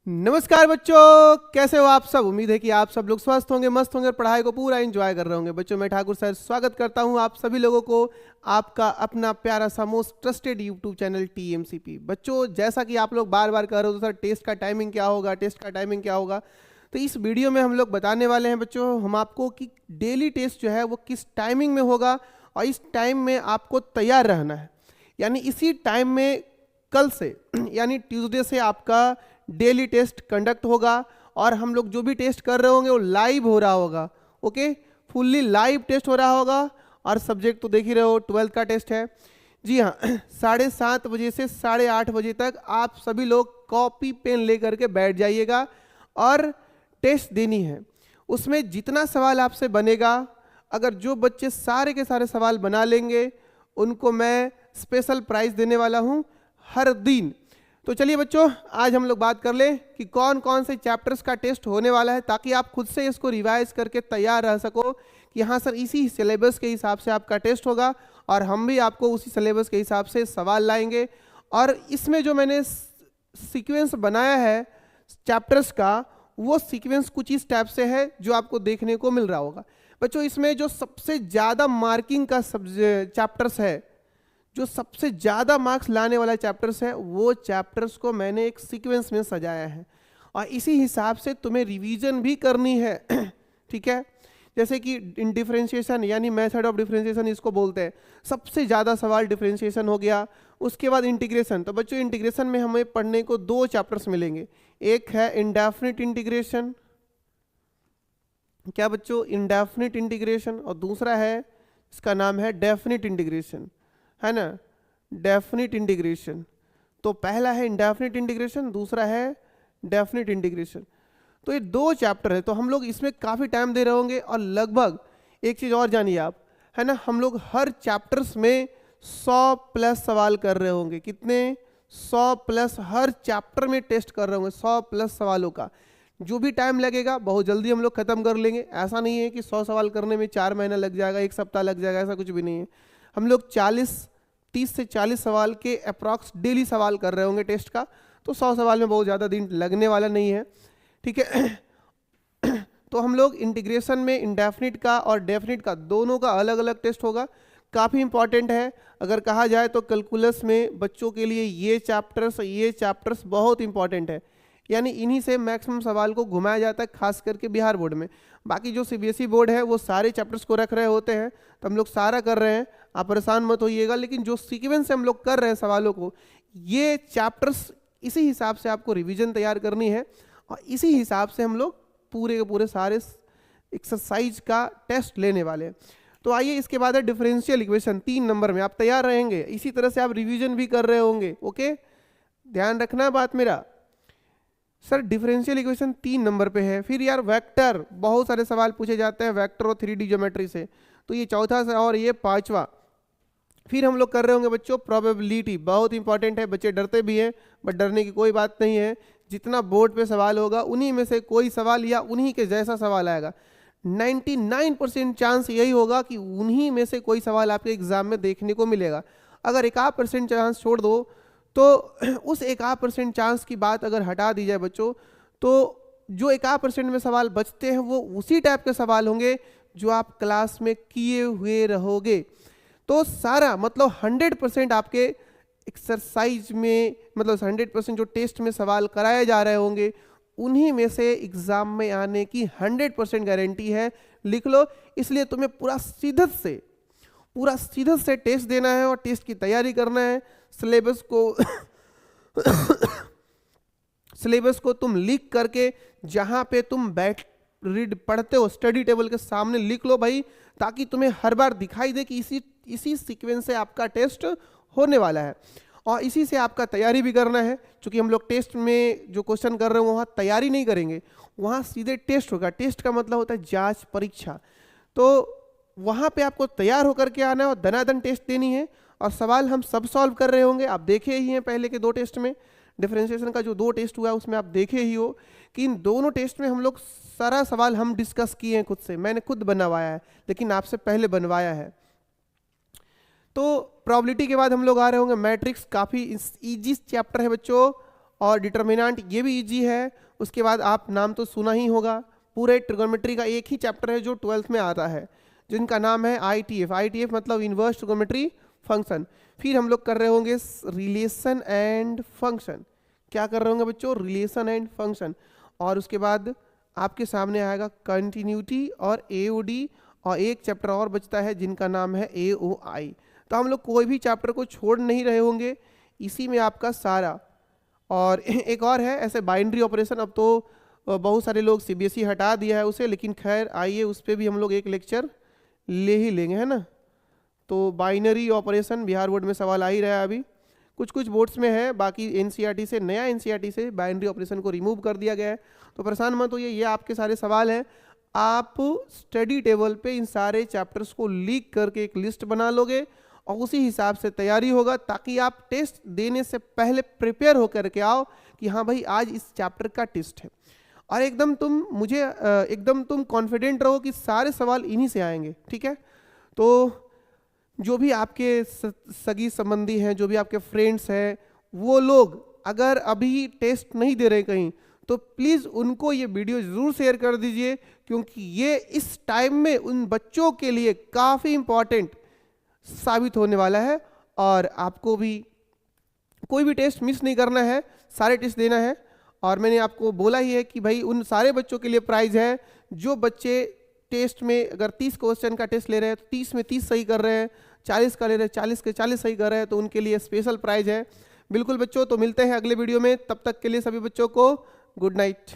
नमस्कार बच्चों, कैसे हो आप सब। उम्मीद है कि आप सब लोग स्वस्थ होंगे, मस्त होंगे, पढ़ाई को पूरा एंजॉय कर रहे होंगे। बच्चों, मैं ठाकुर सर स्वागत करता हूं आप सभी लोगों को आपका अपना प्यारा सा most trusted YouTube channel TMCP। बच्चों, जैसा कि आप लोग बार बार कह रहे हो तो सर टेस्ट का टाइमिंग क्या होगा, टेस्ट का टाइमिंग क्या होगा, तो इस वीडियो में हम लोग बताने वाले हैं बच्चों हम आपको कि डेली टेस्ट जो है वो किस टाइमिंग में होगा और इस टाइम में आपको तैयार रहना है। यानी इसी टाइम में कल से यानी ट्यूसडे से आपका डेली टेस्ट कंडक्ट होगा और हम लोग जो भी टेस्ट कर रहे होंगे वो लाइव हो रहा होगा। ओके, फुल्ली लाइव टेस्ट हो रहा होगा। और सब्जेक्ट तो देख ही रहे हो, 12th का टेस्ट है। जी हाँ 7:30 बजे से 8:30 बजे तक आप सभी लोग कॉपी पेन लेकर के बैठ जाइएगा और टेस्ट देनी है। उसमें जितना सवाल आपसे बनेगा, अगर जो बच्चे सारे के सारे सवाल बना लेंगे उनको मैं स्पेशल प्राइज देने वाला हूँ हर दिन। तो चलिए बच्चों, आज हम लोग बात कर लें कि कौन कौन से चैप्टर्स का टेस्ट होने वाला है, ताकि आप खुद से इसको रिवाइज करके तैयार रह सको कि हाँ सर इसी सिलेबस के हिसाब से आपका टेस्ट होगा और हम भी आपको उसी सिलेबस के हिसाब से सवाल लाएंगे। और इसमें जो मैंने सीक्वेंस बनाया है चैप्टर्स का, वो सीक्वेंस कुछ इस टाइप से है जो आपको देखने को मिल रहा होगा। बच्चों, इसमें जो सबसे ज़्यादा मार्किंग का चैप्टर्स है, जो सबसे ज़्यादा मार्क्स लाने वाला चैप्टर्स है, वो चैप्टर्स को मैंने एक सीक्वेंस में सजाया है और इसी हिसाब से तुम्हें रिवीजन भी करनी है। ठीक है, जैसे कि इन डिफरेंशिएशन यानी मेथड ऑफ डिफरेंशिएशन इसको बोलते हैं, सबसे ज़्यादा सवाल डिफरेंशिएशन हो गया। उसके बाद इंटीग्रेशन। तो बच्चों इंटीग्रेशन में हमें पढ़ने को 2 चैप्टर्स मिलेंगे। एक है इंडेफिनिट इंटीग्रेशन, क्या बच्चों, इंडेफिनिट इंटीग्रेशन, और दूसरा है इसका नाम है डेफिनिट इंटीग्रेशन, है ना, डेफिनिट इंटीग्रेशन। तो पहला है इंडेफिनिट इंटीग्रेशन, दूसरा है डेफिनिट इंटीग्रेशन। तो ये 2 चैप्टर है, तो हम लोग इसमें काफ़ी टाइम दे रहे होंगे। और लगभग एक चीज़ और जानिए आप, है ना, हम लोग हर चैप्टर्स में 100+ सवाल कर रहे होंगे। कितने? 100+ हर चैप्टर में टेस्ट कर रहे होंगे, 100+ सवालों का। जो भी टाइम लगेगा बहुत जल्दी हम लोग ख़त्म कर लेंगे। ऐसा नहीं है कि 100 सवाल करने में 4 महीना लग जाएगा, 1 सप्ताह लग जाएगा, ऐसा कुछ भी नहीं है। हम लोग 30 से 40 सवाल के अप्रॉक्स डेली सवाल कर रहे होंगे टेस्ट का, तो 100 सवाल में बहुत ज़्यादा दिन लगने वाला नहीं है। ठीक है। तो हम लोग इंटीग्रेशन में इंडेफिनिट का और डेफिनिट का दोनों का अलग अलग टेस्ट होगा। काफ़ी इंपॉर्टेंट है। अगर कहा जाए तो कैलकुलस में बच्चों के लिए ये चैप्टर्स बहुत इंपॉर्टेंट है, यानी इन्हीं से मैक्सिमम सवाल को घुमाया जाता है, खास करके बिहार बोर्ड में। बाकी जो CBSE बोर्ड है वो सारे चैप्टर्स को रख रहे होते हैं, तो हम लोग सारा कर रहे हैं, आप परेशान मत होइएगा। लेकिन जो सीक्वेंस से हम लोग कर रहे हैं सवालों को, ये चैप्टर्स इसी हिसाब से आपको रिवीजन तैयार करनी है और इसी हिसाब से हम लोग पूरे के पूरे सारे एक्सरसाइज का टेस्ट लेने वाले हैं। तो आइए, इसके बाद है डिफरेंशियल इक्वेशन 3 नंबर में। आप तैयार रहेंगे, इसी तरह से आप रिवीजन भी कर रहे होंगे। ओके, ध्यान रखना बात मेरा। सर डिफरेंशियल इक्वेशन 3 नंबर पे है। फिर यार वेक्टर, बहुत सारे सवाल पूछे जाते हैं वेक्टर और 3D ज्योमेट्री से, तो ये चौथा और ये 5वां। फिर हम लोग कर रहे होंगे बच्चों प्रोबेबिलिटी, बहुत इंपॉर्टेंट है। बच्चे डरते भी हैं, बट डरने की कोई बात नहीं है। जितना बोर्ड पे सवाल होगा उन्हीं में से कोई सवाल या उन्हीं के जैसा सवाल आएगा। 99% चांस यही होगा कि उन्हीं में से कोई सवाल आपके एग्जाम में देखने को मिलेगा। अगर 1% चांस छोड़ दो तो उस 1% चांस की बात अगर हटा दी जाए बच्चों, तो जो 1% में सवाल बचते हैं वो उसी टाइप के सवाल होंगे जो आप क्लास में किए हुए रहोगे। तो सारा मतलब 100% आपके एक्सरसाइज में, मतलब 100% जो टेस्ट में सवाल कराए जा रहे होंगे उन्हीं में से एग्जाम में आने की 100% गारंटी है। लिख लो। इसलिए तुम्हें पूरा सीधे से टेस्ट देना है और टेस्ट की तैयारी करना है। सिलेबस को तुम लिख करके जहां पे तुम बैठ पढ़ते हो स्टडी टेबल के सामने लिख लो भाई, ताकि तुम्हें हर बार दिखाई दे कि इसी सीक्वेंस से आपका टेस्ट होने वाला है और इसी से आपका तैयारी भी करना है। क्योंकि हम लोग टेस्ट में जो क्वेश्चन कर रहे हैं वहाँ तैयारी नहीं करेंगे, वहाँ सीधे टेस्ट होगा। टेस्ट का मतलब होता है जांच, परीक्षा। तो वहाँ पे आपको तैयार होकर के आना है और दनादन टेस्ट देनी है। और सवाल हम सब सॉल्व कर रहे होंगे, आप देखे ही हैं पहले के 2 टेस्ट में। डिफरेंशिएशन का जो 2 टेस्ट हुआ है उसमें आप देखे ही हो कि इन दोनों टेस्ट में हम लोग सारा सवाल हम डिस्कस किए हैं खुद से, मैंने खुद बनवाया है, लेकिन आपसे पहले बनवाया है। तो प्रोबेबिलिटी के बाद हम लोग आ रहे होंगे मैट्रिक्स। काफ़ी इजी चैप्टर है बच्चों और डिटर्मिनेंट ये भी इजी है। उसके बाद आप नाम तो सुना ही होगा, पूरे ट्रिगोनोमेट्री का एक ही चैप्टर है जो 12th में आता है, जिनका नाम है ITF। ITF मतलब इन्वर्स ट्रिगोनोमेट्री फंक्शन। फिर हम लोग कर रहे होंगे रिलेशन एंड फंक्शन। क्या कर रहे होंगे बच्चों? Relation and function. और उसके बाद आपके सामने आएगा कंटिन्यूटी और AOD, और एक चैप्टर और बचता है जिनका नाम है AOI। तो हम लोग कोई भी चैप्टर को छोड़ नहीं रहे होंगे, इसी में आपका सारा। और एक और है ऐसे बाइनरी ऑपरेशन, अब तो बहुत सारे लोग CBSE हटा दिया है उसे, लेकिन खैर आइए उस पर भी हम लोग एक लेक्चर ले ही लेंगे, है ना। तो बाइनरी ऑपरेशन बिहार बोर्ड में सवाल आ ही रहा है अभी, कुछ कुछ बोर्ड्स में है, बाकी NCERT से, नया NCERT से बाइनरी ऑपरेशन को रिमूव कर दिया गया है। तो परेशान मत होइए, ये आपके सारे सवाल हैं। आप स्टडी टेबल पे इन सारे चैप्टर्स को लिख करके एक लिस्ट बना लोगे और उसी हिसाब से तैयारी होगा, ताकि आप टेस्ट देने से पहले प्रिपेयर होकर के आओ कि हाँ भाई आज इस चैप्टर का टेस्ट है। और एकदम तुम कॉन्फिडेंट रहो कि सारे सवाल इन्हीं से आएंगे, ठीक है। तो जो भी आपके सगी संबंधी हैं, जो भी आपके फ्रेंड्स हैं, वो लोग अगर अभी टेस्ट नहीं दे रहे कहीं, तो प्लीज़ उनको ये वीडियो ज़रूर शेयर कर दीजिए, क्योंकि ये इस टाइम में उन बच्चों के लिए काफ़ी इम्पॉर्टेंट साबित होने वाला है। और आपको भी कोई भी टेस्ट मिस नहीं करना है, सारे टेस्ट देना है। और मैंने आपको बोला ही है कि भाई उन सारे बच्चों के लिए प्राइज़ है जो बच्चे टेस्ट में अगर 30 क्वेश्चन का टेस्ट ले रहे हैं तो 30 में 30 सही कर रहे हैं, 40 का ले रहे हैं 40 के 40 सही कर रहे हैं, तो उनके लिए स्पेशल प्राइज़ है। बिल्कुल बच्चों, तो मिलते हैं अगले वीडियो में, तब तक के लिए सभी बच्चों को गुड नाइट।